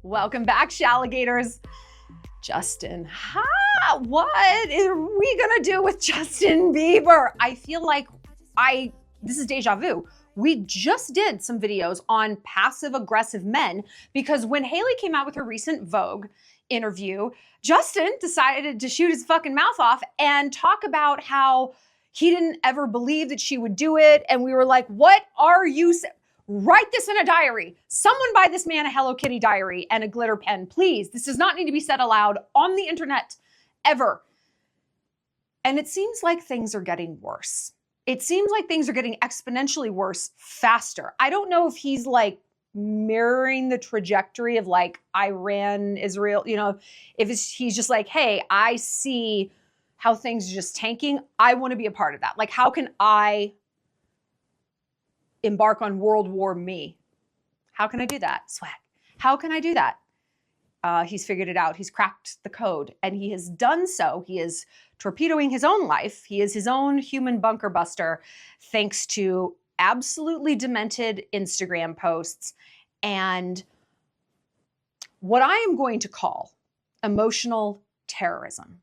Welcome back, Shalligators. Justin, what are we gonna do with Justin Bieber? I feel like this is deja vu. We just did some videos on passive aggressive men because when Hailey came out with her recent Vogue interview, Justin decided to shoot his fucking mouth off and talk about how he didn't ever believe that she would do it. And we were like, what are you saying? Write this in a diary. Someone buy this man a Hello Kitty diary and a glitter pen, please. This does not need to be said aloud on the internet, ever. And it seems like things are getting worse. It seems like things are getting exponentially worse faster. I don't know if he's like mirroring the trajectory of like Iran, Israel, if he's just like, hey, I see how things are just tanking. I want to be a part of that. Like, how can I embark on World War Me? How can I do that? Swag. How can I do that? He's figured it out. He's cracked the code and he has done so. He is torpedoing his own life. He is his own human bunker buster thanks to absolutely demented Instagram posts and what I am going to call emotional terrorism.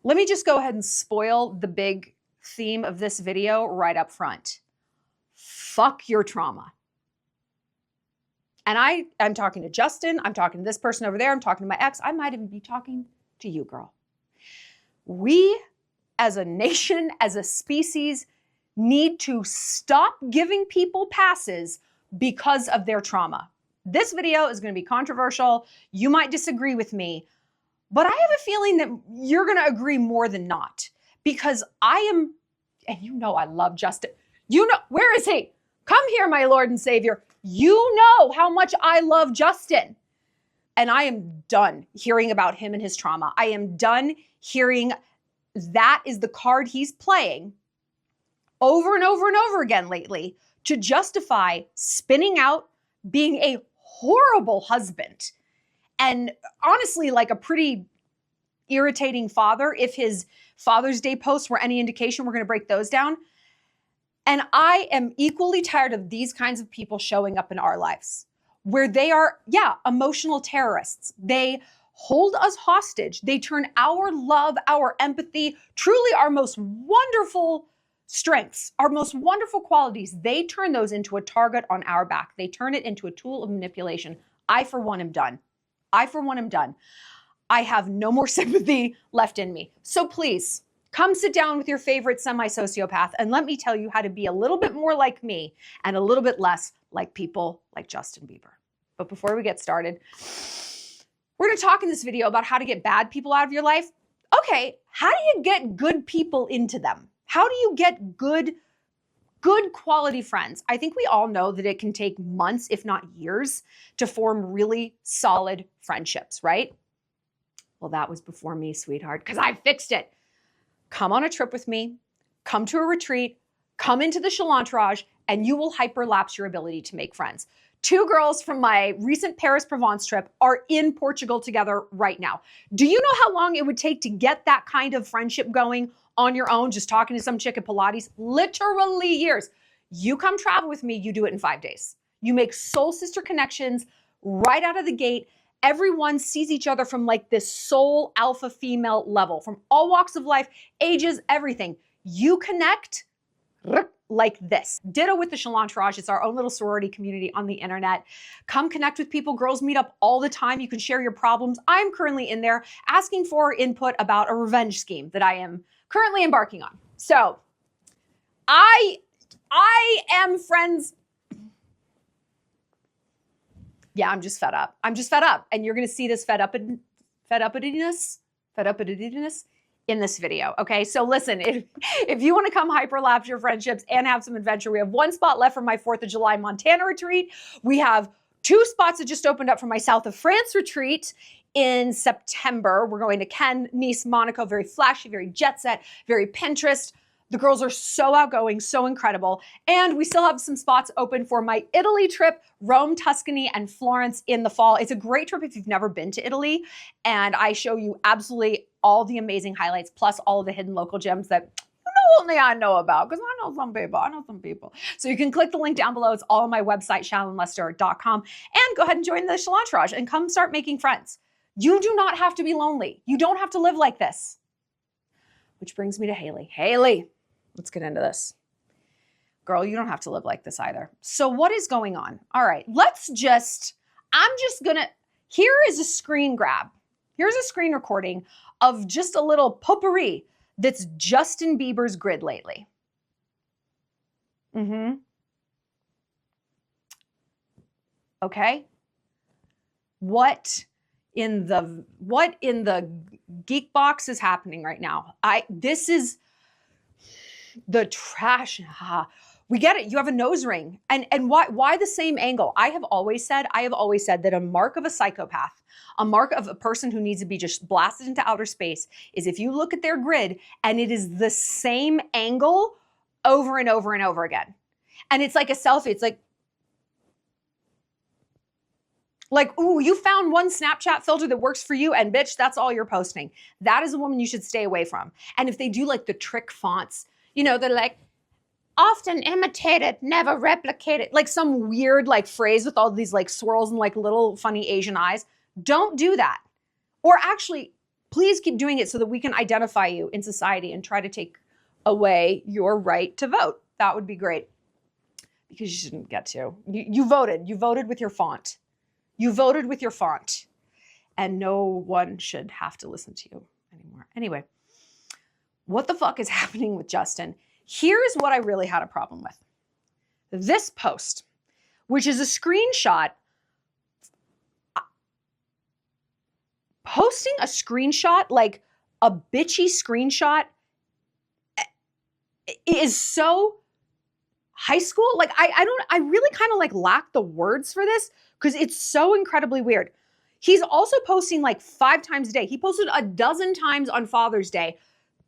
Let me just go ahead and spoil the big theme of this video right up front. Fuck your trauma. And I'm talking to Justin. I'm talking to this person over there. I'm talking to my ex. I might even be talking to you, girl. We, as a nation, as a species, need to stop giving people passes because of their trauma. This video is going to be controversial. You might disagree with me, but I have a feeling that you're going to agree more than not because and I love Justin. Where is he? Come here, my Lord and Savior. You know how much I love Justin. And I am done hearing about him and his trauma. I am done hearing that is the card he's playing over and over and over again lately to justify spinning out, being a horrible husband. And honestly, like a pretty irritating father. If his Father's Day posts were any indication, we're going to break those down. And I am equally tired of these kinds of people showing up in our lives where they are, emotional terrorists. They hold us hostage. They turn our love, our empathy, truly our most wonderful strengths, our most wonderful qualities. They turn those into a target on our back. They turn it into a tool of manipulation. I, for one, am done. I have no more sympathy left in me. So please, come sit down with your favorite semi-sociopath and let me tell you how to be a little bit more like me and a little bit less like people like Justin Bieber. But before we get started, we're going to talk in this video about how to get bad people out of your life. Okay, how do you get good people into them? How do you get good quality friends? I think we all know that it can take months, if not years, to form really solid friendships, right? Well, that was before me, sweetheart, because I fixed it. Come on a trip with me, come to a retreat, come into the Shallon, and you will hyperlapse your ability to make friends. 2 girls from my recent Paris-Provence trip are in Portugal together right now. Do you know how long it would take to get that kind of friendship going on your own, just talking to some chick at Pilates? Literally years. You come travel with me, you do it in 5 days. You make soul sister connections right out of the gate. Everyone sees each other from like this soul alpha female level, from all walks of life, ages, everything. You connect like this. Ditto with the Shallon. It's our own little sorority community on the internet. Come connect with people. Girls meet up all the time. You can share your problems. I'm currently in there asking for input about a revenge scheme that I am currently embarking on. So I am friends. Yeah, I'm just fed up. And you're going to see this fed uppityness in this video. Okay, so listen, if you want to come hyperlapse your friendships and have some adventure, we have 1 spot left for my 4th of July Montana retreat. We have 2 spots that just opened up for my South of France retreat in September. We're going to Cannes, Nice, Monaco, very flashy, very jet set, very Pinterest. The girls are so outgoing, so incredible. And we still have some spots open for my Italy trip, Rome, Tuscany, and Florence in the fall. It's a great trip if you've never been to Italy. And I show you absolutely all the amazing highlights, plus all of the hidden local gems that you know only I know about, because I know some people. So you can click the link down below. It's all on my website, shallonlester.com. And go ahead and join the Shallon Entourage and come start making friends. You do not have to be lonely. You don't have to live like this. Which brings me to Hailey. Hailey, let's get into this. Girl, you don't have to live like this either. So what is going on? All right, here is a screen grab. Here's a screen recording of just a little potpourri that's Justin Bieber's grid lately. Okay. What in the geek box is happening right now? This is the trash. We get it. You have a nose ring. And why the same angle? I have always said that a mark of a psychopath, a mark of a person who needs to be just blasted into outer space, is if you look at their grid and it is the same angle over and over and over again. And it's like a selfie. It's like, ooh, you found one Snapchat filter that works for you, and bitch, that's all you're posting. That is a woman you should stay away from. And if they do like the trick fonts, they're like, often imitated, never replicated, like some weird like phrase with all these like swirls and like little funny Asian eyes. Don't do that. Or actually, please keep doing it so that we can identify you in society and try to take away your right to vote. That would be great. Because you shouldn't get to. You voted. You voted with your font. You voted with your font. And no one should have to listen to you anymore. Anyway, what the fuck is happening with Justin? Here's what I really had a problem with. This post, which is a screenshot, posting a screenshot, like a bitchy screenshot, is so high school. Like, I really kind of like lack the words for this because it's so incredibly weird. He's also posting like 5 times a day. He posted a dozen times on Father's Day,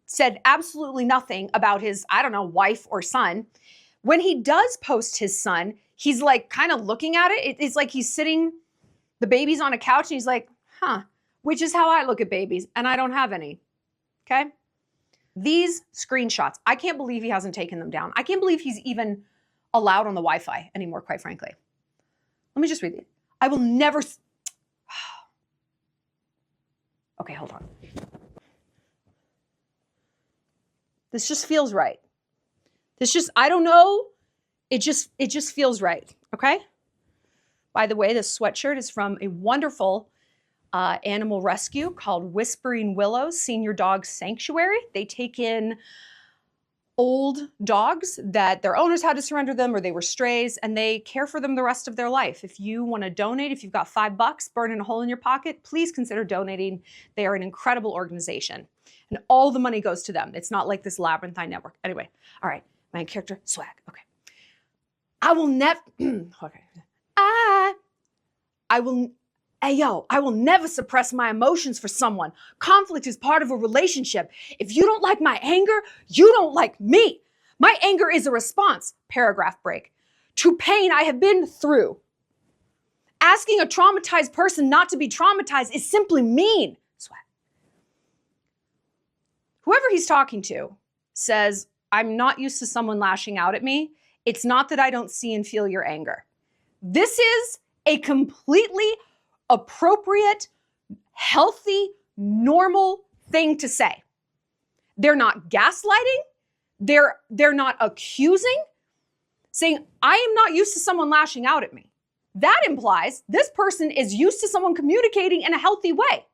said absolutely nothing about his, wife or son. When he does post his son, he's like kind of looking at it. It's like he's sitting, the baby's on a couch and he's like, which is how I look at babies, and I don't have any, okay? These screenshots, I can't believe he hasn't taken them down. I can't believe he's even allowed on the Wi-Fi anymore, quite frankly. Let me just read it. I will never, okay, hold on. This just feels right. I don't know. It just feels right, okay? By the way, this sweatshirt is from a wonderful animal rescue called Whispering Willows Senior Dog Sanctuary. They take in old dogs that their owners had to surrender them or they were strays, and they care for them the rest of their life. If you want to donate, if you've got $5 burning a hole in your pocket, please consider donating. They are an incredible organization. And all the money goes to them. It's not like this labyrinthine network. Anyway, all right, main character, swag. Okay. I will never, okay. I will never suppress my emotions for someone. Conflict is part of a relationship. If you don't like my anger, you don't like me. My anger is a response, paragraph break, to pain I have been through. Asking a traumatized person not to be traumatized is simply mean. Swag. Whoever he's talking to says, I'm not used to someone lashing out at me. It's not that I don't see and feel your anger. This is a completely appropriate, healthy, normal thing to say. They're not gaslighting. They're not accusing. Saying, I am not used to someone lashing out at me. That implies this person is used to someone communicating in a healthy way.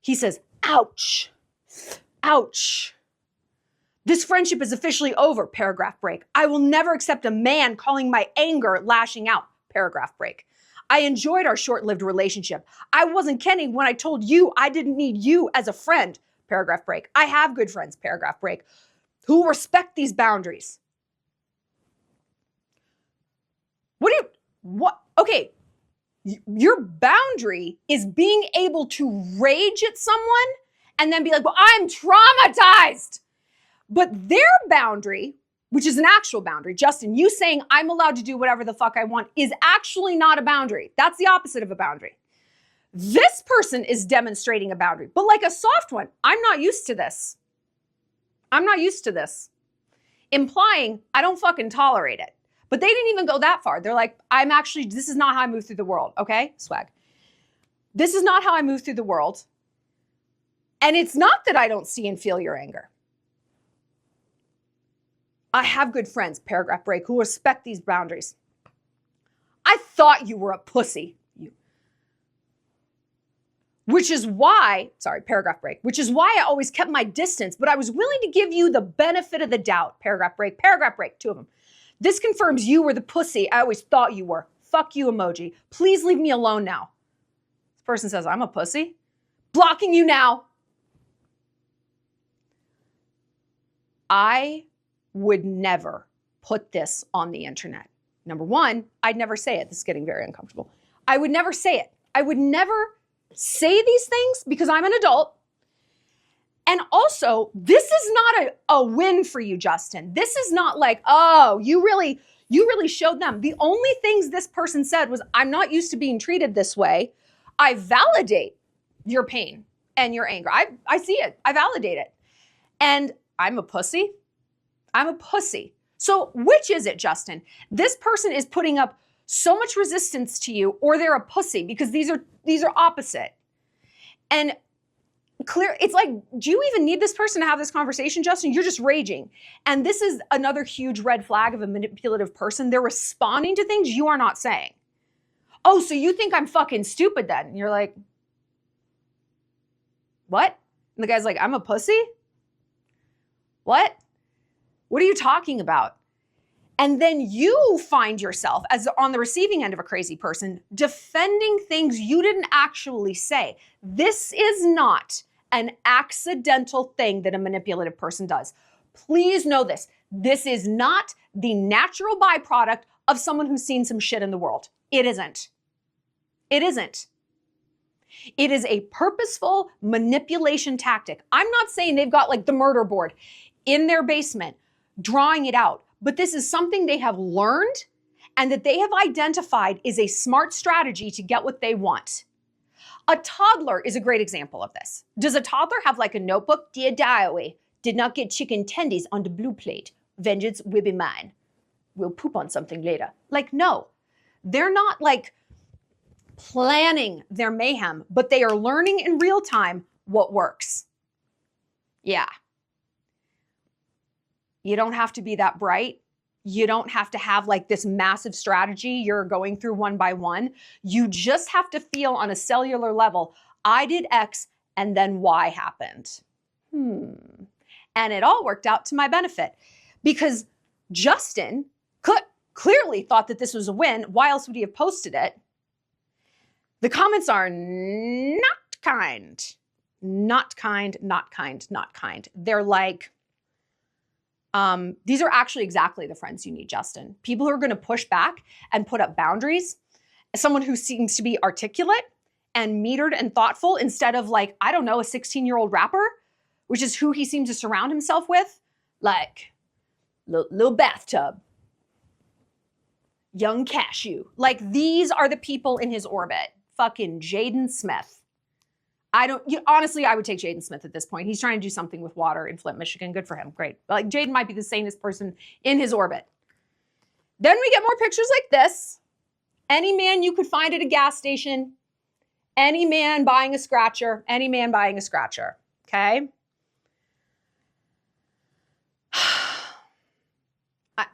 He says, ouch, ouch. This friendship is officially over, paragraph break. I will never accept a man calling my anger lashing out, paragraph break. I enjoyed our short-lived relationship. I wasn't kidding when I told you I didn't need you as a friend, paragraph break. I have good friends, paragraph break, who respect these boundaries. Okay, your boundary is being able to rage at someone and then be like, well, I'm traumatized. But their boundary, which is an actual boundary, Justin, you saying I'm allowed to do whatever the fuck I want is actually not a boundary. That's the opposite of a boundary. This person is demonstrating a boundary, but like a soft one. I'm not used to this. I'm not used to this. Implying I don't fucking tolerate it. But they didn't even go that far. They're like, this is not how I move through the world. Okay, swag. This is not how I move through the world. And it's not that I don't see and feel your anger. I have good friends, paragraph break, who respect these boundaries. I thought you were a pussy. Which is why, paragraph break, which is why I always kept my distance, but I was willing to give you the benefit of the doubt. Paragraph break, 2 of them. This confirms you were the pussy I always thought you were. Fuck you emoji. Please leave me alone now. This person says, I'm a pussy. Blocking you now. I would never put this on the internet. Number one, I'd never say it. This is getting very uncomfortable. I would never say it. I would never say these things because I'm an adult. And also, this is not a win for you, Justin. This is not like, oh, you really showed them. The only things this person said was, I'm not used to being treated this way. I validate your pain and your anger. I see it. I validate it. And I'm a pussy. I'm a pussy. So which is it, Justin? This person is putting up so much resistance to you, or they're a pussy, because these are opposite. And clear, it's like, do you even need this person to have this conversation, Justin? You're just raging. And this is another huge red flag of a manipulative person. They're responding to things you are not saying. Oh, so you think I'm fucking stupid then? And you're like, what? And the guy's like, I'm a pussy? What? What are you talking about? And then you find yourself as on the receiving end of a crazy person defending things you didn't actually say. This is not an accidental thing that a manipulative person does. Please know this. This is not the natural byproduct of someone who's seen some shit in the world. It isn't. It isn't. It is a purposeful manipulation tactic. I'm not saying they've got like the murder board in their basement drawing it out. But this is something they have learned and that they have identified is a smart strategy to get what they want. A toddler is a great example of this. Does a toddler have like a notebook? Dear diary, did not get chicken tendies on the blue plate. Vengeance will be mine. We'll poop on something later. Like, no, they're not like planning their mayhem, but they are learning in real time what works. Yeah. You don't have to be that bright. You don't have to have like this massive strategy you're going through one by one. You just have to feel on a cellular level, I did X and then Y happened. And it all worked out to my benefit because Justin clearly thought that this was a win. Why else would he have posted it? The comments are not kind. Not kind, not kind, not kind. They're like, these are actually exactly the friends you need, Justin. People who are going to push back and put up boundaries. Someone who seems to be articulate and metered and thoughtful instead of like, I don't know, a 16-year-old rapper, which is who he seems to surround himself with. Like, Lil Bathtub, Young Cashew. Like, these are the people in his orbit. Fucking Jaden Smith. Honestly, I would take Jaden Smith at this point. He's trying to do something with water in Flint, Michigan. Good for him. Great. Like, Jaden might be the sanest person in his orbit. Then we get more pictures like this. Any man you could find at a gas station. Any man buying a scratcher. Any man buying a scratcher. Okay?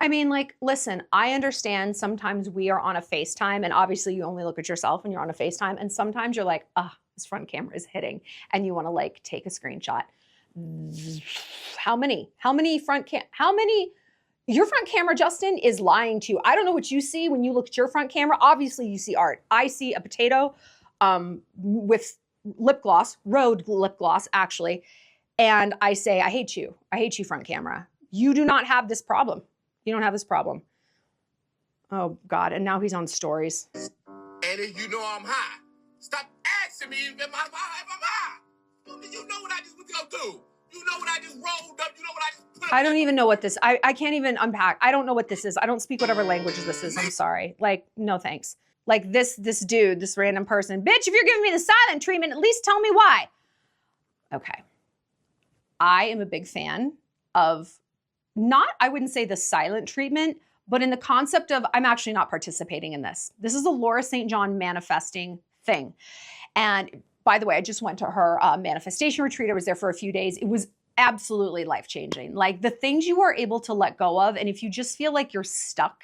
I mean, like, listen, I understand sometimes we are on a FaceTime and obviously you only look at yourself when you're on a FaceTime. And sometimes you're like, this front camera is hitting and you want to like take a screenshot. Your front camera, Justin, is lying to you. I don't know what you see when you look at your front camera. Obviously you see art. I see a potato with lip gloss, Rhode lip gloss actually. And I say, I hate you. I hate you, front camera. You do not have this problem. You don't have this problem. Oh God, and now he's on stories. And if you know I'm high, stop asking me if I'm high. You know what I just was gonna do. You know what I just rolled up. You know what I just put up. I don't even know what this, I can't even unpack. I don't know what this is. I don't speak whatever language this is. I'm sorry. Like, no thanks. Like this dude, this random person. Bitch, if you're giving me the silent treatment, at least tell me why. Okay. I am a big fan of not, I wouldn't say the silent treatment, but in the concept of I'm actually not participating in this. This is a Laura St. John manifesting thing. And by the way, I just went to her manifestation retreat. I was there for a few days. It was absolutely life-changing. Like the things you are able to let go of, and if you just feel like you're stuck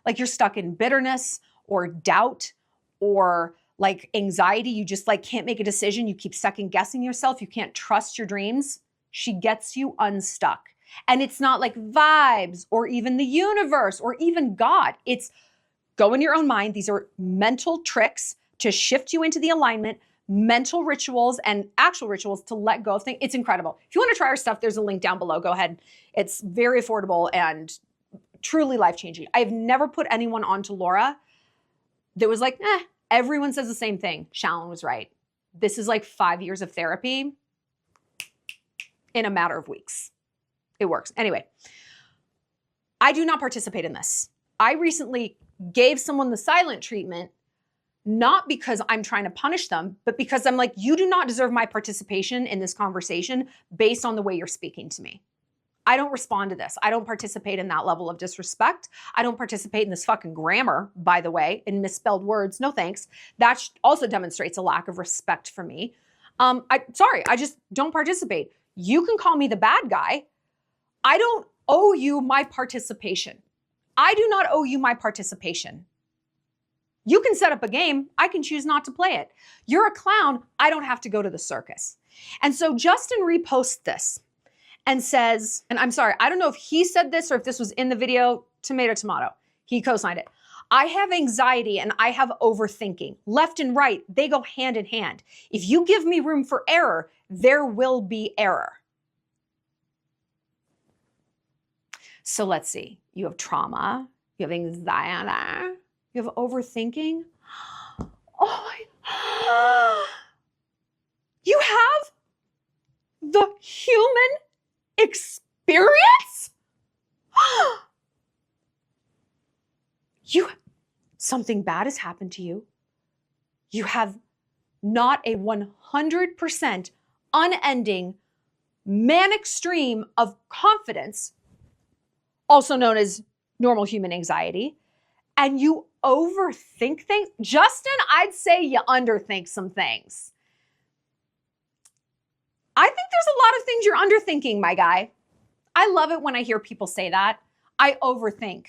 in bitterness or doubt or like anxiety, you just like can't make a decision, you keep second guessing yourself, you can't trust your dreams, she gets you unstuck. And it's not like vibes or even the universe or even God. It's go in your own mind. These are mental tricks to shift you into the alignment, mental rituals and actual rituals to let go of things. It's incredible. If you want to try our stuff, there's a link down below. Go ahead. It's very affordable and truly life-changing. I've never put anyone onto Laura that was like, everyone says the same thing. Shallon was right. This is like 5 years of therapy in a matter of weeks. It works. Anyway, I do not participate in this. I recently gave someone the silent treatment, not because I'm trying to punish them, but because I'm like, you do not deserve my participation in this conversation based on the way you're speaking to me. I don't respond to this. I don't participate in that level of disrespect. I don't participate in this fucking grammar, by the way, in misspelled words. No thanks. That also demonstrates a lack of respect for me. I just don't participate. You can call me the bad guy. I don't owe you my participation. I do not owe you my participation. You can set up a game. I can choose not to play it. You're a clown. I don't have to go to the circus. And so Justin reposts this and says, and I'm sorry, I don't know if he said this or if this was in the video, tomato, tomato. He co-signed it. I have anxiety and I have overthinking. Left and right, they go hand in hand. If you give me room for error, there will be error. So let's see. You have trauma. You have anxiety. You have overthinking. Oh my. You have the human experience? Something bad has happened to you. You have not a 100% unending manic stream of confidence, also known as normal human anxiety, and you overthink things. Justin, I'd say you underthink some things. I think there's a lot of things you're underthinking, my guy. I love it when I hear people say that. I overthink.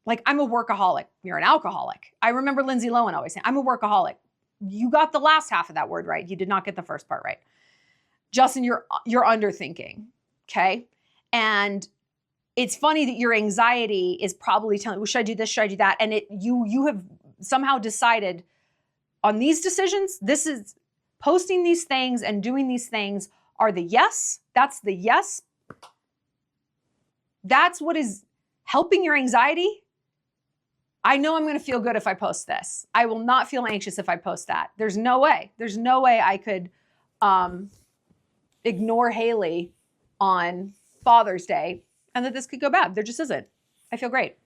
Like, I'm a workaholic. You're an alcoholic. I remember Lindsay Lohan always saying, I'm a workaholic. You got the last half of that word right. You did not get the first part right. Justin, you're underthinking, okay? And it's funny that your anxiety is probably telling, well, should I do this? Should I do that? And you have somehow decided on these decisions, this is posting these things and doing these things are the yes. That's the yes. That's what is helping your anxiety. I know I'm going to feel good if I post this. I will not feel anxious if I post that. There's no way. There's no way I could ignore Hailey on Father's Day and that this could go bad. There just isn't. I feel great.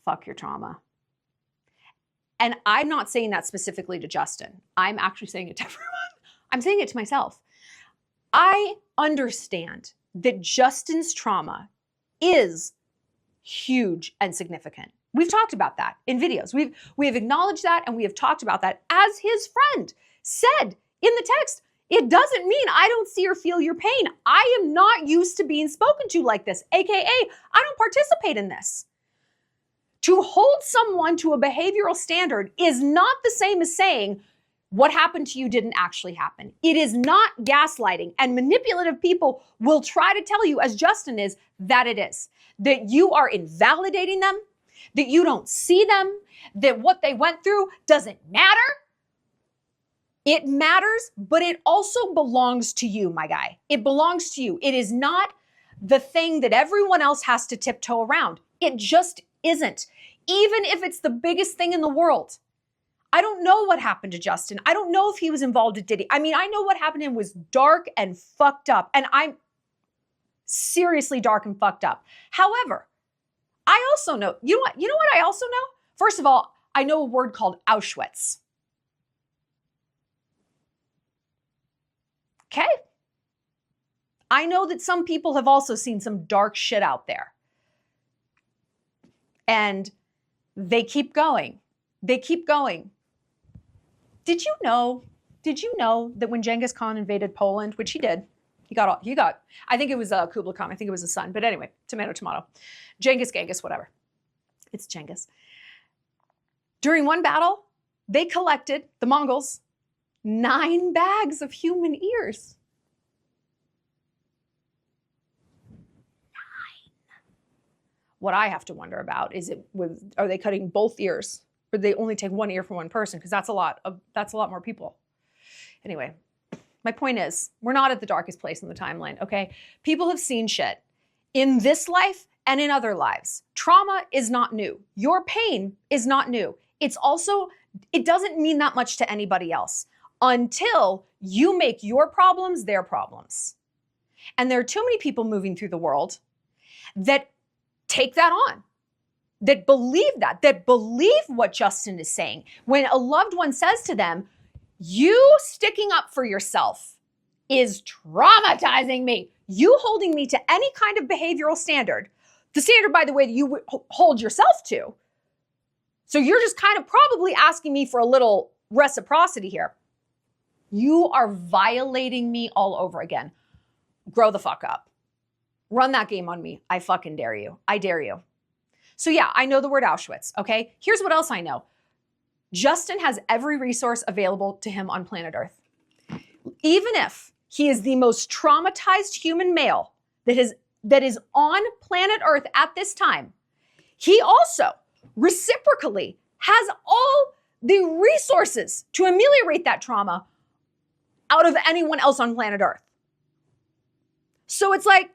Fuck your trauma. And I'm not saying that specifically to Justin. I'm actually saying it to everyone. I'm saying it to myself. I understand that Justin's trauma is huge and significant. We've talked about that in videos. We have acknowledged that and we have talked about that. As his friend said in the text, it doesn't mean I don't see or feel your pain. I am not used to being spoken to like this, AKA I don't participate in this. To hold someone to a behavioral standard is not the same as saying what happened to you didn't actually happen. It is not gaslighting, and manipulative people will try to tell you, as Justin is, that it is. That you are invalidating them, that you don't see them, that what they went through doesn't matter. It matters, but it also belongs to you, my guy. It belongs to you. It is not the thing that everyone else has to tiptoe around. It just isn't. Even if it's the biggest thing in the world. I don't know what happened to Justin. I don't know if he was involved with Diddy. I mean, I know what happened to him was dark and fucked up. And I'm seriously dark and fucked up. However, I also know, you know what I also know? First of all, I know a word called Auschwitz. Okay. I know that some people have also seen some dark shit out there. And they keep going. They keep going. Did you know that when Genghis Khan invaded Poland, which he did, he got, I think it was Kublai Khan, I think it was his son, but anyway, tomato, tomato. Genghis, whatever. It's Genghis. During one battle, they collected, the Mongols, 9 bags of human ears. 9. What I have to wonder about is are they cutting both ears? Or do they only take one ear from one person? Because that's a lot more people. Anyway, my point is, we're not at the darkest place in the timeline, okay? People have seen shit in this life and in other lives. Trauma is not new. Your pain is not new. It's also, it doesn't mean that much to anybody else until you make your problems their problems. And there are too many people moving through the world that take that on, that believe what Justin is saying. When a loved one says to them, you sticking up for yourself is traumatizing me. You holding me to any kind of behavioral standard, the standard, by the way, that you would hold yourself to. So you're just kind of probably asking me for a little reciprocity here. You are violating me all over again. Grow the fuck up. Run that game on me. I fucking dare you. I dare you. So yeah, I know the word Auschwitz, okay? Here's what else I know. Justin has every resource available to him on planet Earth. Even if he is the most traumatized human male that is on planet Earth at this time, he also reciprocally has all the resources to ameliorate that trauma out of anyone else on planet Earth. So it's like,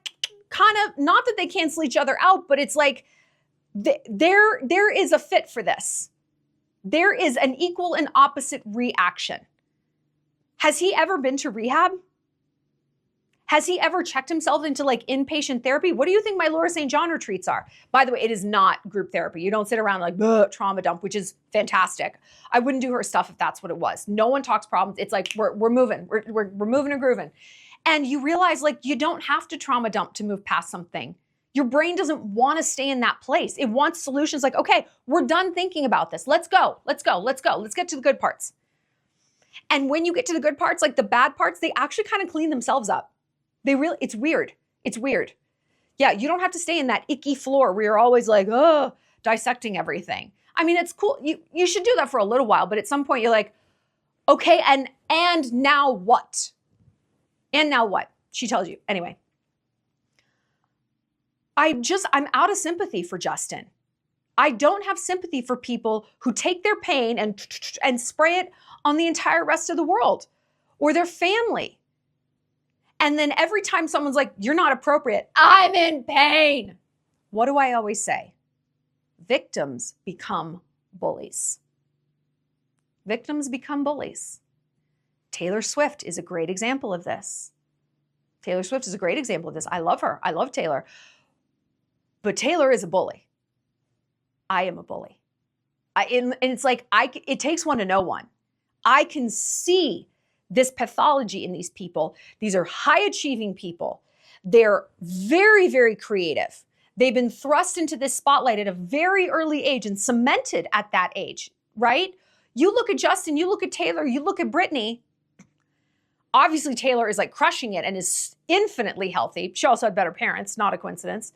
kind of, not that they cancel each other out, but it's like, there is a fit for this. There is an equal and opposite reaction. Has he ever been to rehab? Has he ever checked himself into like inpatient therapy? What do you think my Laura St. John retreats are? By the way, it is not group therapy. You don't sit around like trauma dump, which is fantastic. I wouldn't do her stuff if that's what it was. No one talks problems. It's like we're moving. We're moving and grooving. And you realize like you don't have to trauma dump to move past something. Your brain doesn't want to stay in that place. It wants solutions like, okay, we're done thinking about this. Let's go. Let's get to the good parts. And when you get to the good parts, like the bad parts, they actually kind of clean themselves up. It's weird. It's weird. Yeah, you don't have to stay in that icky floor where you're always like, dissecting everything. I mean, it's cool. You should do that for a little while, but at some point you're like, okay, and now what? And now what? She tells you. Anyway. I'm out of sympathy for Justin. I don't have sympathy for people who take their pain and spray it on the entire rest of the world or their family. And then every time someone's like, you're not appropriate, I'm in pain. What do I always say? Victims become bullies. Victims become bullies. Taylor Swift is a great example of this. Taylor Swift is a great example of this. I love her. I love Taylor. But Taylor is a bully. I am a bully. And it's like, it takes one to know one. I can see this pathology in these people. These are high achieving people. They're very, very creative. They've been thrust into this spotlight at a very early age and cemented at that age, right? You look at Justin, you look at Taylor, you look at Britney. Obviously, Taylor is like crushing it and is infinitely healthy. She also had better parents, not a coincidence.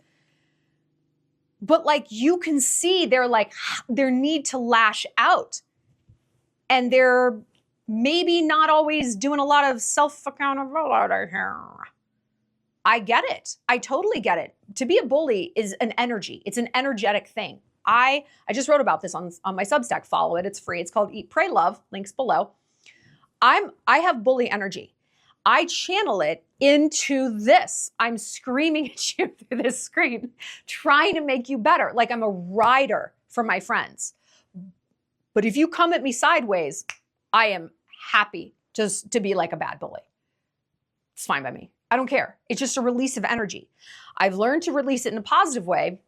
But like you can see their need to lash out. And they're maybe not always doing a lot of self-accountability here. I get it. I totally get it. To be a bully is an energy. It's an energetic thing. I just wrote about this on my Substack. Follow it. It's free. It's called Eat, Pray, Love. Links below. I have bully energy. I channel it into this. I'm screaming at you through this screen, trying to make you better. Like I'm a rider for my friends. But if you come at me sideways, I am happy just to be like a bad bully. It's fine by me. I don't care. It's just a release of energy. I've learned to release it in a positive way.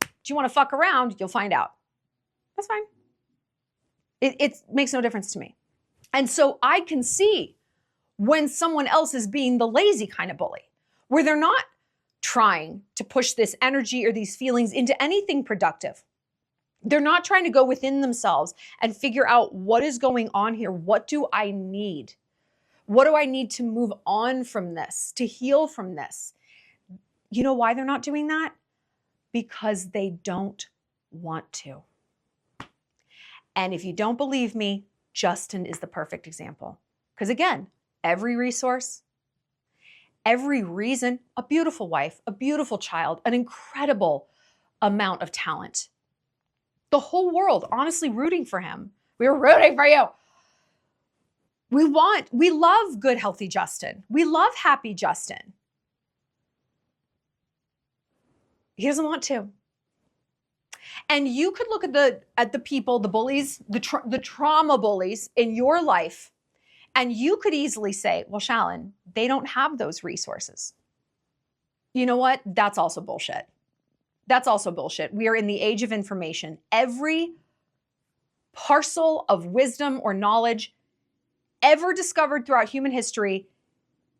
Do you want to fuck around? You'll find out. That's fine. It makes no difference to me. And so I can see when someone else is being the lazy kind of bully, where they're not trying to push this energy or these feelings into anything productive. They're not trying to go within themselves and figure out what is going on here. What do I need? What do I need to move on from this, to heal from this? You know why they're not doing that? Because they don't want to. And if you don't believe me, Justin is the perfect example. Because again, every resource, every reason, a beautiful wife, a beautiful child, an incredible amount of talent. The whole world honestly rooting for him. We were rooting for you. We love good, healthy Justin. We love happy Justin. He doesn't want to. And you could look at the people, the bullies, the trauma bullies in your life, and you could easily say, well, Shallon, they don't have those resources. You know what? That's also bullshit. That's also bullshit. We are in the age of information. Every parcel of wisdom or knowledge ever discovered throughout human history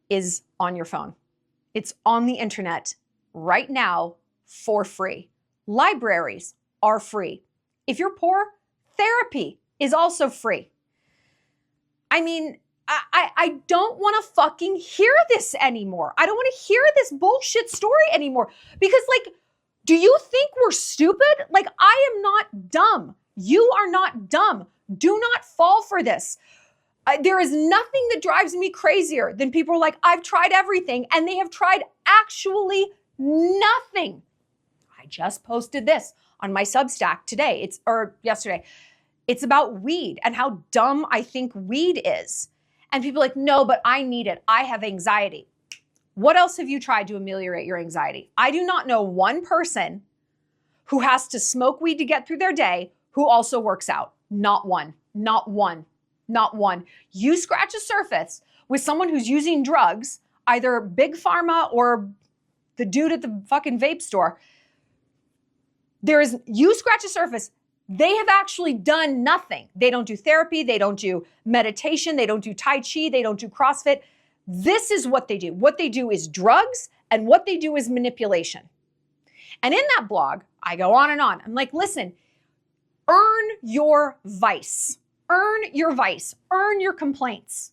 is on your phone. It's on the internet right now for free. Libraries are free. If you're poor, therapy is also free. I mean, I don't want to fucking hear this anymore. I don't want to hear this bullshit story anymore. Because, like, do you think we're stupid? Like, I am not dumb. You are not dumb. Do not fall for this. There is nothing that drives me crazier than people are like, I've tried everything, and they have tried actually nothing. I just posted this on my Substack yesterday. It's about weed and how dumb I think weed is. And people are like, no, but I need it. I have anxiety. What else have you tried to ameliorate your anxiety? I do not know one person who has to smoke weed to get through their day who also works out. Not one. Not one. Not one. You scratch a surface with someone who's using drugs, either Big Pharma or the dude at the fucking vape store. You scratch a surface, they have actually done nothing. They don't do therapy. They don't do meditation. They don't do Tai Chi. They don't do CrossFit. This is what they do. What they do is drugs, and what they do is manipulation. And in that blog, I go on and on. I'm like, listen, earn your vice. Earn your vice. Earn your complaints.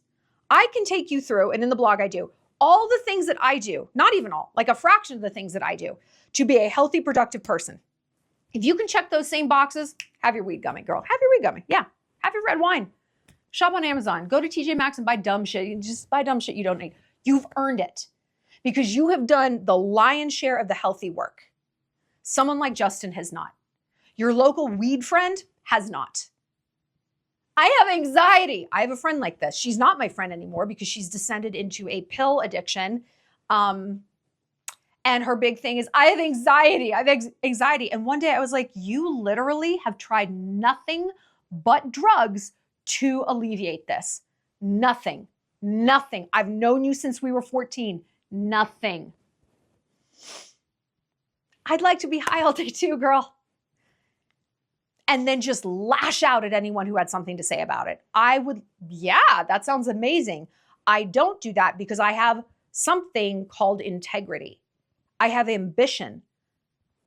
I can take you through, and in the blog I do, all the things that I do, not even all, like a fraction of the things that I do to be a healthy, productive person. If you can check those same boxes, have your weed gummy, girl. Have your weed gummy. Yeah. Have your red wine. Shop on Amazon. Go to TJ Maxx and buy dumb shit. You just buy dumb shit you don't need. You've earned it because you have done the lion's share of the healthy work. Someone like Justin has not. Your local weed friend has not. I have anxiety. I have a friend like this. She's not my friend anymore because she's descended into a pill addiction. And her big thing is, I have anxiety. I have anxiety. And one day I was like, you literally have tried nothing but drugs to alleviate this. Nothing. Nothing. I've known you since we were 14. Nothing. I'd like to be high all day too, girl. And then just lash out at anyone who had something to say about it. Yeah, that sounds amazing. I don't do that because I have something called integrity. I have ambition.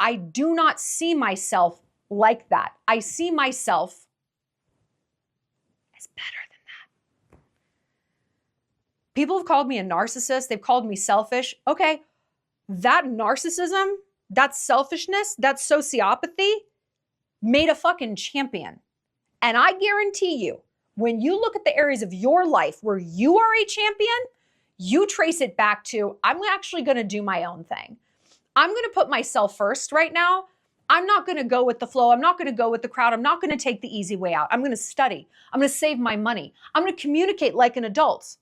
I do not see myself like that. I see myself as better than that. People have called me a narcissist. They've called me selfish. Okay, that narcissism, that selfishness, that sociopathy made a fucking champion. And I guarantee you, when you look at the areas of your life where you are a champion, you trace it back to, I'm actually going to do my own thing. I'm going to put myself first right now. I'm not going to go with the flow. I'm not going to go with the crowd. I'm not going to take the easy way out. I'm going to study. I'm going to save my money. I'm going to communicate like an adult.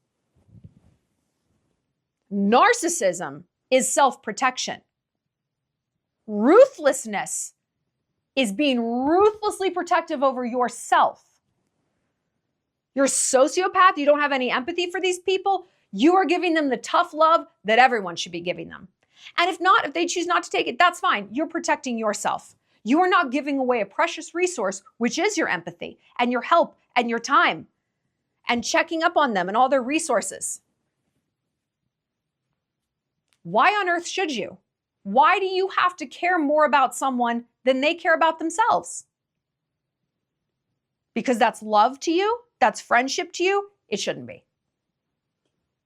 Narcissism is self-protection. Ruthlessness is being ruthlessly protective over yourself. You're a sociopath. You don't have any empathy for these people. You are giving them the tough love that everyone should be giving them. And if not, if they choose not to take it, that's fine. You're protecting yourself. You are not giving away a precious resource, which is your empathy and your help and your time. and checking up on them and all their resources. Why on earth should you? Why do you have to care more about someone than they care about themselves? Because that's love to you? That's friendship to you? It shouldn't be.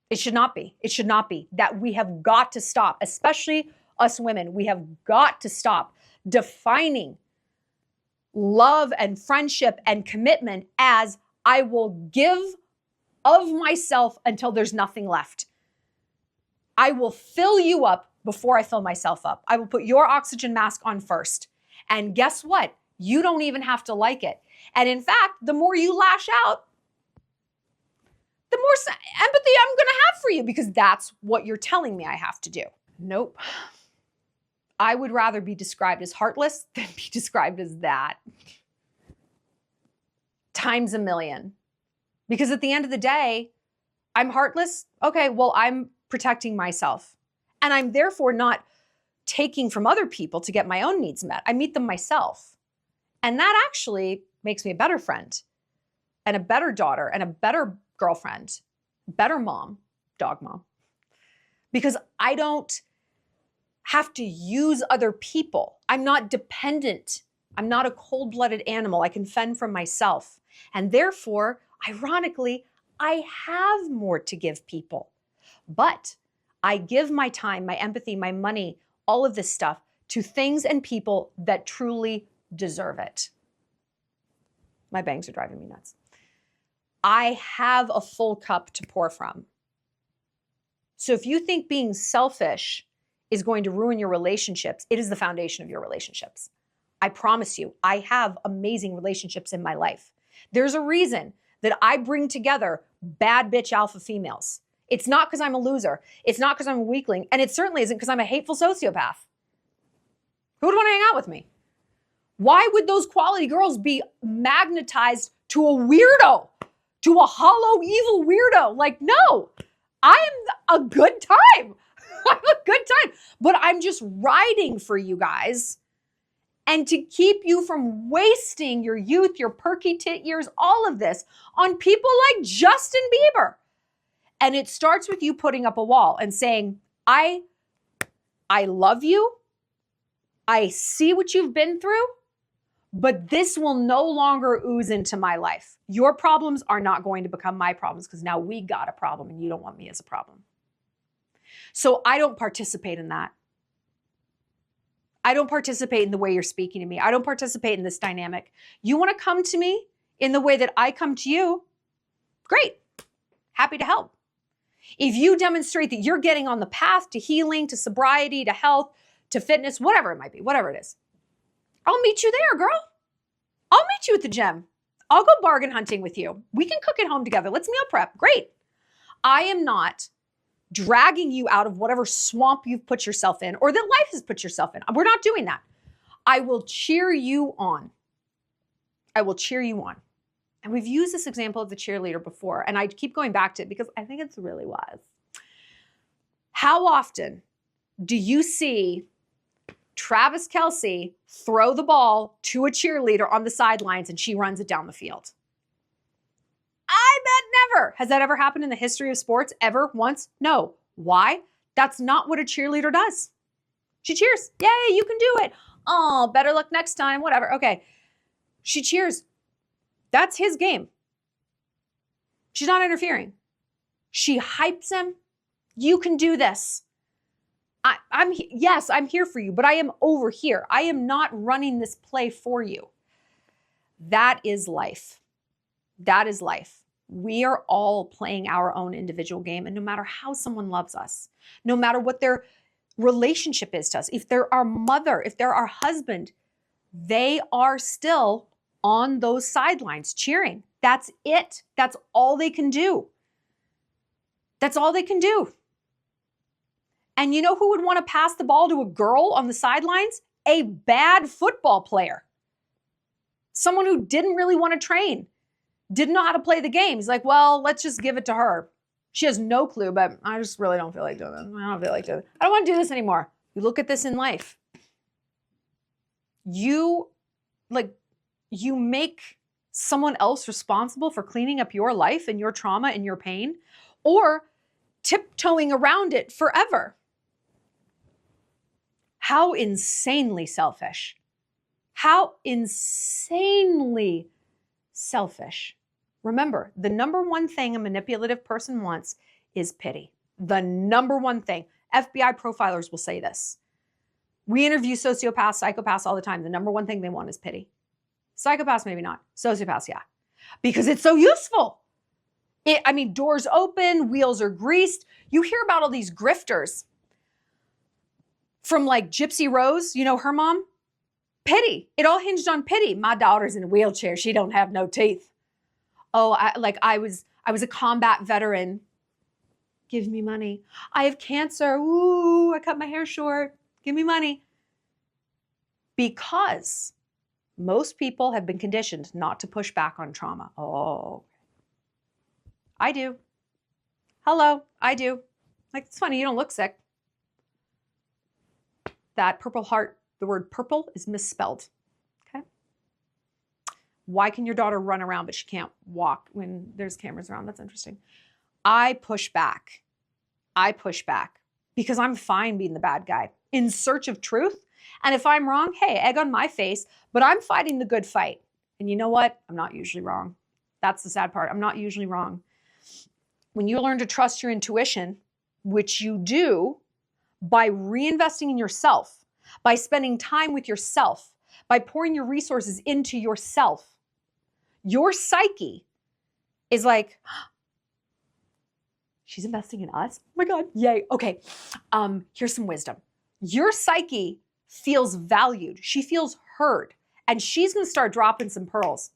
It should not be. It should not be. That we have got to stop, especially us women. We have got to stop defining love and friendship and commitment as I will give of myself until there's nothing left. I will fill you up before I fill myself up. I will put your oxygen mask on first. And guess what? You don't even have to like it. And in fact, the more you lash out, the more empathy I'm going to have for you, because that's what you're telling me I have to do. Nope. I would rather be described as heartless than be described as that. Times a million. Because at the end of the day, I'm heartless. Okay, well, I'm protecting myself. And I'm therefore not taking from other people to get my own needs met. I meet them myself. And that actually makes me a better friend and a better daughter and a better girlfriend, better mom, dog mom, because I don't have to use other people. I'm not dependent. I'm not a cold-blooded animal. I can fend for myself. And therefore, ironically, I have more to give people. But I give my time, my empathy, my money, all of this stuff to things and people that truly deserve it. My bangs are driving me nuts. I have a full cup to pour from. So if you think being selfish is going to ruin your relationships, it is the foundation of your relationships. I promise you, I have amazing relationships in my life. There's a reason that I bring together bad bitch alpha females. It's not because I'm a loser. It's not because I'm a weakling. And it certainly isn't because I'm a hateful sociopath. Who would want to hang out with me? Why would those quality girls be magnetized to a weirdo? To a hollow, evil weirdo? Like, no, I am a good time. I'm a good time. But I'm just riding for you guys. And to keep you from wasting your youth, your perky tit years, all of this on people like Justin Bieber. And it starts with you putting up a wall and saying, I love you. I see what you've been through, but this will no longer ooze into my life. Your problems are not going to become my problems because now we got a problem and you don't want me as a problem. So I don't participate in that. I don't participate in the way you're speaking to me. I don't participate in this dynamic. You want to come to me in the way that I come to you? Great. Happy to help. If you demonstrate that you're getting on the path to healing, to sobriety, to health, to fitness, whatever it might be, whatever it is, I'll meet you there, girl. I'll meet you at the gym. I'll go bargain hunting with you. We can cook at home together. Let's meal prep. Great. I am not dragging you out of whatever swamp you've put yourself in or that life has put yourself in. We're not doing that. I will cheer you on. I will cheer you on. And we've used this example of the cheerleader before, and I keep going back to it because I think it's really wise. How often do you see Travis Kelce throw the ball to a cheerleader on the sidelines and she runs it down the field? I bet never. Has that ever happened in the history of sports? Ever? Once? No. Why? That's not what a cheerleader does. She cheers. Yay, you can do it. Oh, better luck next time. Whatever. Okay. She cheers. That's his game. She's not interfering. She hypes him. You can do this. Yes, I'm here for you, but I am over here. I am not running this play for you. That is life. That is life. We are all playing our own individual game, and no matter how someone loves us, no matter what their relationship is to us, if they're our mother, if they're our husband, they are still on those sidelines cheering. That's it. That's all they can do. That's all they can do. And you know who would want to pass the ball to a girl on the sidelines? A bad football player. Someone who didn't really want to train, didn't know how to play the game. He's like, well, let's just give it to her. She has no clue, but I just really don't feel like doing this. I don't feel like doing it. I don't want to do this anymore. You look at this in life. You make someone else responsible for cleaning up your life and your trauma and your pain, or tiptoeing around it forever. How insanely selfish. How insanely selfish. Remember, the number one thing a manipulative person wants is pity. The number one thing. FBI profilers will say this. We interview sociopaths, psychopaths all the time. The number one thing they want is pity. Psychopaths, maybe not. Sociopaths, yeah. Because it's so useful. Doors open, wheels are greased. You hear about all these grifters from like Gypsy Rose, you know, her mom. Pity. It all hinged on pity. My daughter's in a wheelchair. She don't have no teeth. Oh, I was a combat veteran. Give me money. I have cancer. Ooh, I cut my hair short. Give me money. Because most people have been conditioned not to push back on trauma. Oh, I do. Hello, I do. Like, it's funny, you don't look sick. That purple heart, the word purple is misspelled. Okay. Why can your daughter run around but she can't walk when there's cameras around? That's interesting. I push back. Because I'm fine being the bad guy in search of truth. And if I'm wrong, hey, egg on my face, but I'm fighting the good fight. And you know what? I'm not usually wrong. That's the sad part. I'm not usually wrong. When you learn to trust your intuition, which you do by reinvesting in yourself, by spending time with yourself, by pouring your resources into yourself, your psyche is like, she's investing in us? Oh my God, yay. Okay, here's some wisdom. Your psyche feels valued. She feels heard. And she's gonna start dropping some pearls.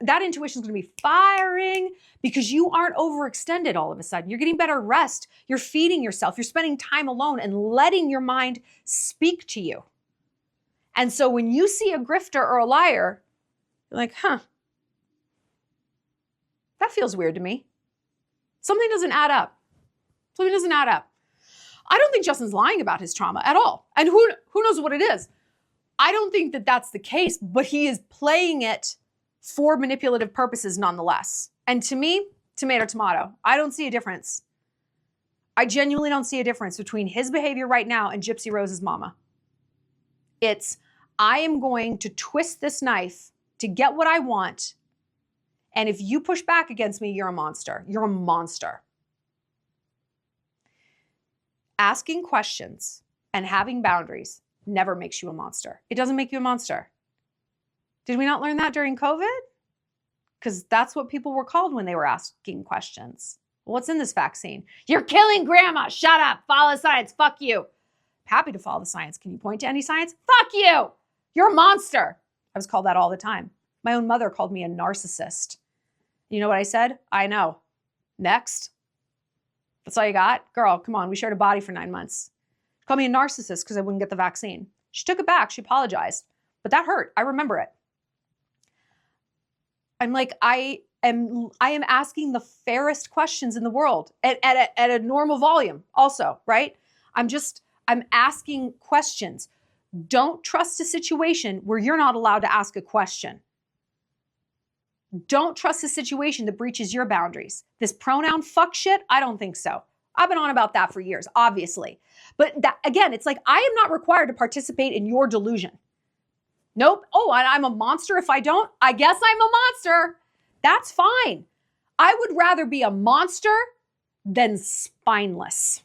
That intuition's gonna be firing because you aren't overextended all of a sudden. You're getting better rest. You're feeding yourself. You're spending time alone and letting your mind speak to you. And so when you see a grifter or a liar, you're like, huh, that feels weird to me. Something doesn't add up. I don't think Justin's lying about his trauma at all. And who knows what it is? I don't think that that's the case, but he is playing it for manipulative purposes nonetheless. And to me, tomato, tomato. I don't see a difference. I genuinely don't see a difference between his behavior right now and Gypsy Rose's mama. It's, I am going to twist this knife to get what I want. And if you push back against me, you're a monster. You're a monster. Asking questions and having boundaries never makes you a monster. It doesn't make you a monster. Did we not learn that during COVID? Because that's what people were called when they were asking questions. What's in this vaccine? You're killing grandma. Shut up. Follow the science. Fuck you. Happy to follow the science. Can you point to any science? Fuck you. You're a monster. I was called that all the time. My own mother called me a narcissist. You know what I said? I know. Next. That's all you got? Girl, come on. We shared a body for 9 months. She called me a narcissist because I wouldn't get the vaccine. She took it back. She apologized. But that hurt. I remember it. I'm like, I am asking the fairest questions in the world at a normal volume also, right? I'm asking questions. Don't trust a situation where you're not allowed to ask a question. Don't trust a situation that breaches your boundaries. This pronoun fuck shit, I don't think so. I've been on about that for years, obviously. But that, again, it's like, I am not required to participate in your delusion. Nope. Oh, I'm a monster if I don't. I guess I'm a monster. That's fine. I would rather be a monster than spineless.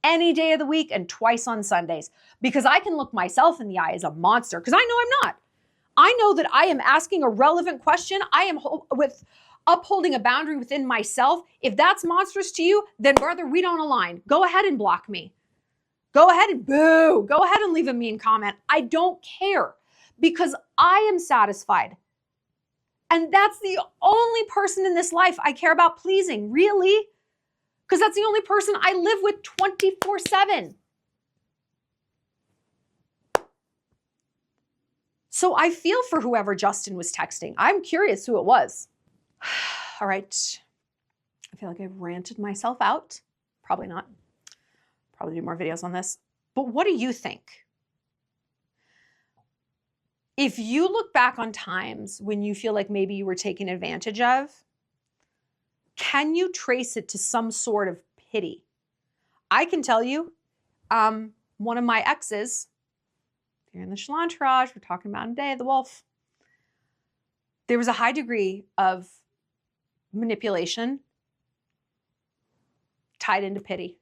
Any day of the week and twice on Sundays. Because I can look myself in the eye as a monster because I know I'm not. I know that I am asking a relevant question. I am upholding a boundary within myself. If that's monstrous to you, then brother, we don't align. Go ahead and block me. Go ahead and boo. Go ahead and leave a mean comment. I don't care because I am satisfied. And that's the only person in this life I care about pleasing, really? Because that's the only person I live with 24/7. So I feel for whoever Justin was texting. I'm curious who it was. All right. I feel like I've ranted myself out. Probably not. Probably do more videos on this. But what do you think? if you look back on times when you feel like maybe you were taken advantage of, can you trace it to some sort of pity? I can tell you, one of my exes, if you're in the Shallon entourage, we're talking about today, the wolf, there was a high degree of manipulation tied into pity.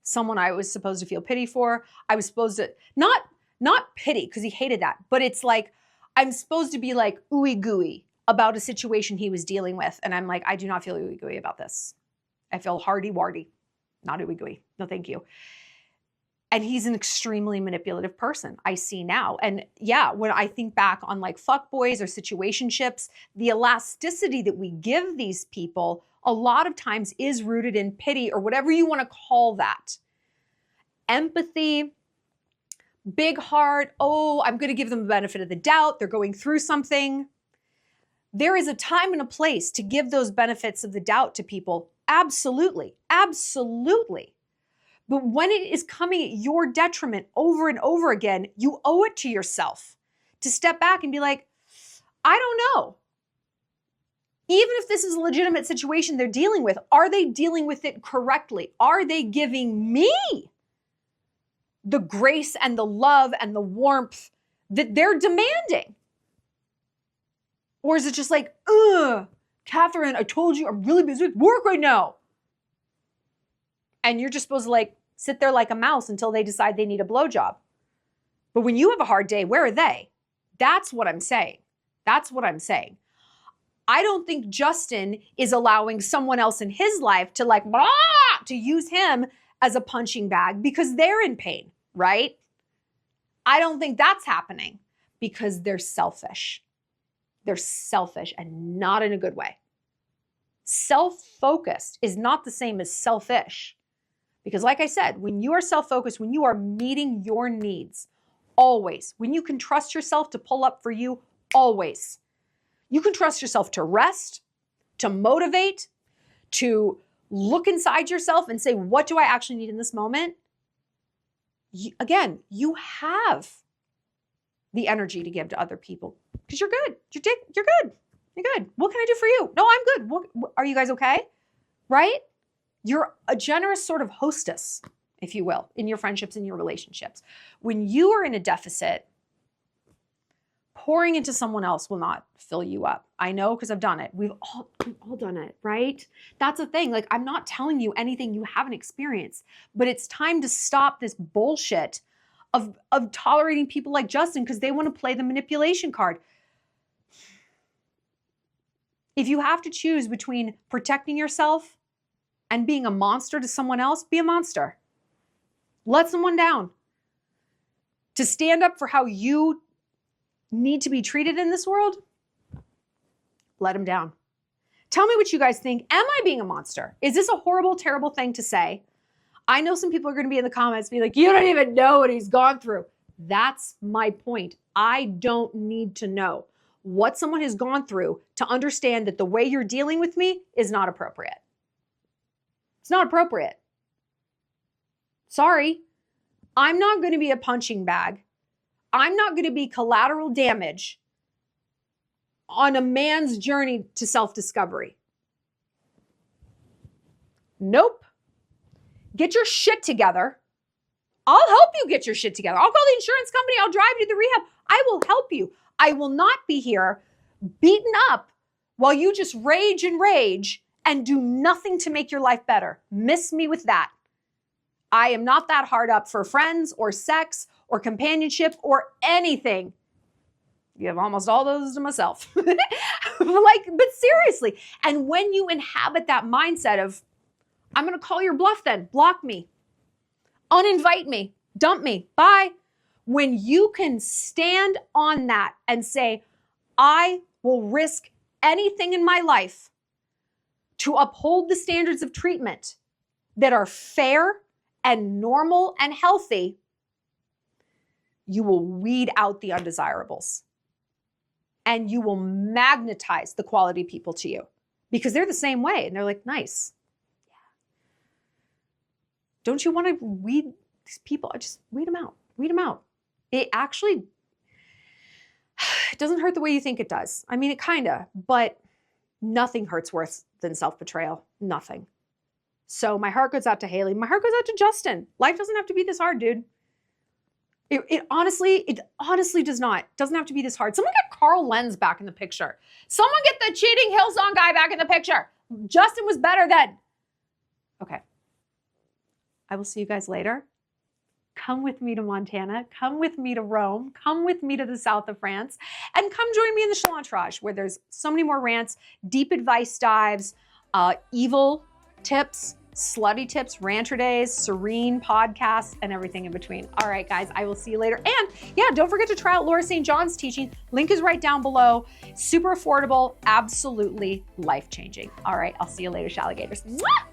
Someone I was supposed to feel pity for. I was supposed to, not pity, because he hated that, but it's like, I'm supposed to be like ooey gooey about a situation he was dealing with. And I'm like, I do not feel ooey gooey about this. I feel hardy wardy, not ooey gooey. No, thank you. And he's an extremely manipulative person, I see now. And yeah, when I think back on like fuckboys or situationships, the elasticity that we give these people a lot of times is rooted in pity or whatever you want to call that. Empathy, big heart, oh, I'm going to give them the benefit of the doubt. They're going through something. There is a time and a place to give those benefits of the doubt to people. Absolutely, absolutely. But when it is coming at your detriment over and over again, you owe it to yourself to step back and be like, I don't know. Even if this is a legitimate situation they're dealing with, are they dealing with it correctly? Are they giving me the grace and the love and the warmth that they're demanding? Or is it just like, Catherine, I told you I'm really busy with work right now. And you're just supposed to like sit there like a mouse until they decide they need a blowjob. But when you have a hard day, where are they? That's what I'm saying. That's what I'm saying. I don't think Justin is allowing someone else in his life to like, to use him as a punching bag because they're in pain, right? I don't think that's happening because they're selfish. They're selfish and not in a good way. Self-focused is not the same as selfish. Because like I said, when you are self-focused, when you are meeting your needs, always, when you can trust yourself to pull up for you, always. You can trust yourself to rest, to motivate, to look inside yourself and say, what do I actually need in this moment? Again, you have the energy to give to other people because you're good. You're good. You're good. What can I do for you? No, I'm good. Are you guys okay? Right? You're a generous sort of hostess, if you will, in your friendships and your relationships. When you are in a deficit, pouring into someone else will not fill you up. I know because I've done it. We've all done it, right? That's the thing. Like, I'm not telling you anything you haven't experienced, but it's time to stop this bullshit of tolerating people like Justin because they want to play the manipulation card. If you have to choose between protecting yourself and being a monster to someone else, be a monster. Let someone down. To stand up for how you need to be treated in this world, let them down. Tell me what you guys think. Am I being a monster? Is this a horrible, terrible thing to say? I know some people are going to be in the comments be like, you don't even know what he's gone through. That's my point. I don't need to know what someone has gone through to understand that the way you're dealing with me is not appropriate. It's not appropriate. Sorry. I'm not going to be a punching bag. I'm not going to be collateral damage on a man's journey to self-discovery. Nope. Get your shit together. I'll help you get your shit together. I'll call the insurance company. I'll drive you to the rehab. I will help you. I will not be here beaten up while you just rage and do nothing to make your life better. Miss me with that. I am not that hard up for friends or sex or companionship or anything. You have almost all those to myself. But seriously. And when you inhabit that mindset of, I'm going to call your bluff then, block me, uninvite me, dump me, bye. When you can stand on that and say, I will risk anything in my life to uphold the standards of treatment that are fair and normal and healthy, you will weed out the undesirables. And you will magnetize the quality people to you because they're the same way. And they're like, nice. Yeah. Don't you want to weed these people? Just weed them out. Weed them out. It actually, It doesn't hurt the way you think it does. I mean, it kind of, but nothing hurts worse than self-betrayal. Nothing. So my heart goes out to Hailey. My heart goes out to Justin. Life doesn't have to be this hard, dude. It honestly does not. Doesn't have to be this hard. Someone get Carl Lenz back in the picture. Someone get the cheating Hillsong guy back in the picture. Justin was better then. Okay. I will see you guys later. Come with me to Montana. Come with me to Rome. Come with me to the south of France. And come join me in the Shallon entourage, where there's so many more rants, deep advice dives, evil tips, slutty tips, ranter days, serene podcasts, and everything in between. All right, guys, I will see you later. And yeah, don't forget to try out Laura St. John's teaching. Link is right down below. Super affordable, absolutely life-changing. All right, I'll see you later, Shalligators. Mwah!